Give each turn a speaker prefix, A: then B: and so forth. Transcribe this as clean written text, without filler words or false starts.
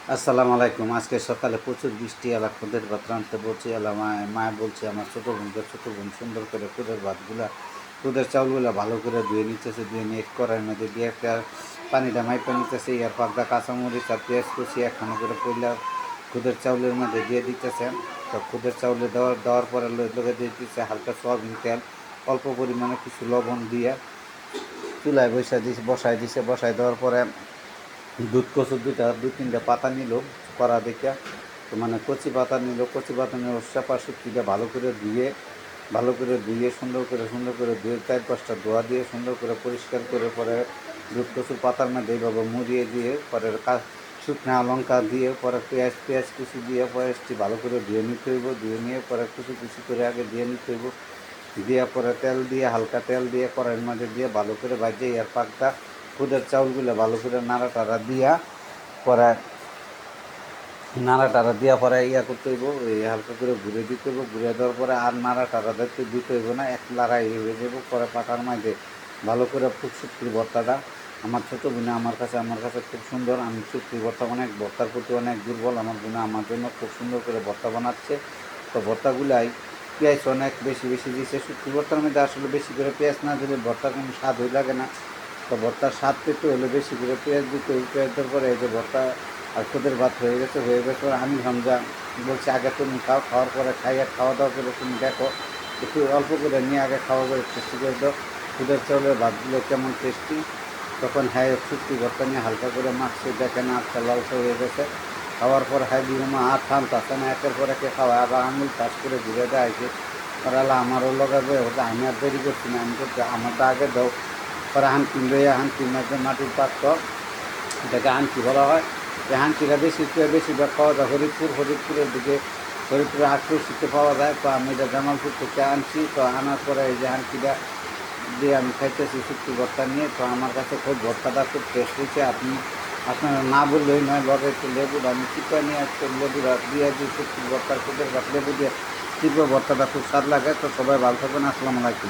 A: আসসালামু আলাইকুম। আজকে সকালে প্রচুর বৃষ্টি, এলা খুদের ভাত রাঁধতে বলছি। এলা মায়ে বলছে আমার ছোটো বোনকে, ছোটো বোন সুন্দর করে খুদের ভাতগুলা, খুদের চাউলগুলা ভালো করে ধুয়ে নিতেছে। ধুয়ে নিয়ে কড়াইয়ের মধ্যে দিয়ে একটা পানিটা মাইপা নিতেছে। ইয়ার পাকটা কাঁচামরিচ আর পেঁয়াজ কুচি একখানা করে পইলা খুদের চাউলের মধ্যে দিয়ে দিতেছে। তো খুদের চাউলে দেওয়ার পরে লোকে দিয়ে দিচ্ছে হালকা সয়াবিন তেল, অল্প পরিমাণে কিছু লবণ দিয়ে চুলায় বসায় দেওয়ার পরে দুধ কচুর দুই তিনটা পাতা নিল কড়া দেখে। তো মানে কচি পাতা নিল চাপা শুক্তিটা ভালো করে ধুয়ে সুন্দর করে ধুয়ে 4-5টা ধোয়া দিয়ে সুন্দর করে পরিষ্কার করে পরে দুধ কচুর পাতার মধ্যে এইভাবে মুড়িয়ে দিয়ে পরে শুকনা লঙ্কা দিয়ে পরে পেঁয়াজ কুচি দিয়ে পেঁয়াজটি ভালো করে ধুয়ে নিতে হইব। ধুয়ে নিয়ে পরে কুচি করে আগে দিয়ে নিতে হইব। দিয়ে পরে তেল দিয়ে হালকা তেল দিয়ে কড়াইয়ের মধ্যে দিয়ে ভালো করে ভাজে এর পাকটা খুদের চাউলগুলো ভালো করে নাড়া দিয়া পরে পরে করতে হইব, এই হালকা করে ঘুরে দিতে হইব। ঘুরে দেওয়ার পরে আর দিতে হইব না, এক লড়াই হয়ে যাব। পরে পাকার মাঝে ভালো করে শুটকির ভর্তাটা আমার ছোটো বোনে আমার কাছে খুব সুন্দর। আমি শুটকির ভর্তা ভর্তার প্রতি অনেক দুর্বল। আমার বোনে আমার জন্য খুব সুন্দর করে ভর্তা বানাচ্ছে। তো ভর্তাগুলাই পেঁয়াজ অনেক বেশি দিচ্ছে। শুটকির ভর্তার মধ্যে আসলে বেশি করে পেঁয়াজ না দিলে ভর্তার কোনো স্বাদ হয়ে লাগে না। তো ভর্তার স্বাদ পেতে হলে বেশি করে পেঁয়াজ দিতে হবে। পেঁয়াজ দেওয়ার পরে এই যে ভর্তা আর খুদের ভাত হয়ে গেছে আমি হামজা বলছি আগে তুমি খাওয়ার পরে খাওয়া দাওয়া করে তুমি দেখো, একটু অল্প করে নিয়ে আগে খাওয়া করে টেস্টি করে দাও খুদের চাউলের ভাতগুলো কেমন টেস্টি। তখন হ্যাঁ শুটকি ভর্তা নিয়ে হালকা করে মাখছে, দেখেন আটটা লালসা হয়ে গেছে। খাওয়ার পর হ্যাঁ দিগুমা আর থামতাছে না, একের পর একে খাওয়া আবার আঙুল পাশ করে ঘুরে দেয় আছে। আর আল্লাহ আমারও লগাবে ওটা, আমি আর দেরি করছি না, আমি করছি আমারটা আগে দাও। পরে হানকিন লইয়া হানকিন মাঝে মাটির পাত্র, এটাকে হানকি বলা হয়। এই হানকিটা বেশিরভাগ পাওয়া যায় হরিপুরের দিকে, হরিপুরে আটশোশিতে পাওয়া যায়। তো আমি এটা জামালপুর থেকে আনছি। তো আনার পরে এই যে হানকিটা দিয়ে আমি খাইতেছি শুটকি ভর্তা নিয়ে। তো আমার কাছে খুব ভর্তাটা খুব টেস্ট হয়েছে। আপনারা না বললেই নয়, লগে একটু লেবুর আমি চিপা নিয়ে একটু লেবুরা দিয়ে দিই শুটকি ভর্তার খুদের লেবু দিয়ে চিপা ভর্তাটা খুব স্বাদ লাগে। তো সবাই ভালো থাকবেন। আসসালামু আলাইকুম।